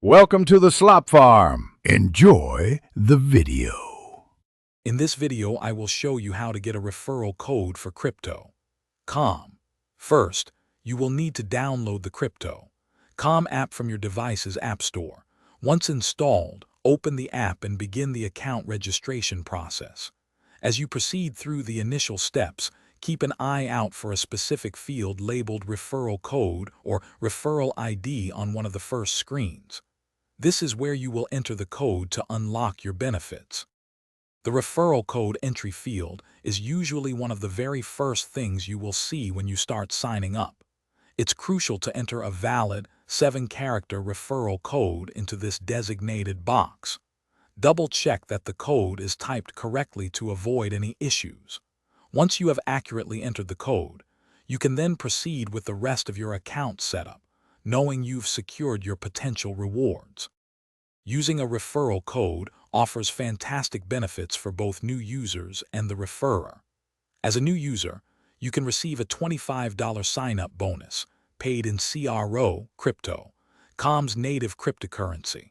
Welcome to the Slop Farm. Enjoy the video. In this video, I will show you how to get a referral code for crypto.com. First, you will need to download the crypto.com app from your device's app store. Once installed, open the app and begin the account registration process. As you proceed through the initial steps, keep an eye out for a specific field labeled referral code or referral ID on one of the first screens. This is where you will enter the code to unlock your benefits. The referral code entry field is usually one of the very first things you will see when you start signing up. It's crucial to enter a valid 7-character referral code into this designated box. Double-check that the code is typed correctly to avoid any issues. Once you have accurately entered the code, you can then proceed with the rest of your account setup, knowing you've secured your potential rewards. Using a referral code offers fantastic benefits for both new users and the referrer. As a new user, you can receive a $25 sign-up bonus, paid in crypto.com's native cryptocurrency.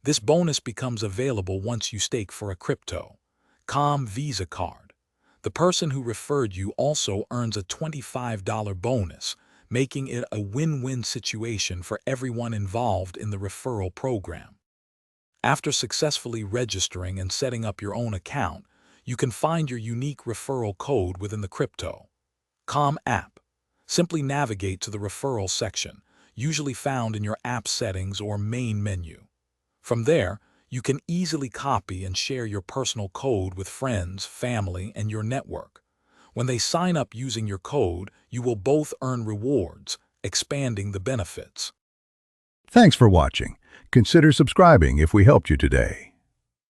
This bonus becomes available once you stake for a crypto.com Visa card. The person who referred you also earns a $25 bonus, making it a win-win situation for everyone involved in the referral program. After successfully registering and setting up your own account, you can find your unique referral code within the crypto.com app. Simply navigate to the referral section, usually found in your app settings or main menu. From there, you can easily copy and share your personal code with friends, family, and your network. When they sign up using your code, you will both earn rewards, expanding the benefits. Thanks for watching. Consider subscribing if we helped you today.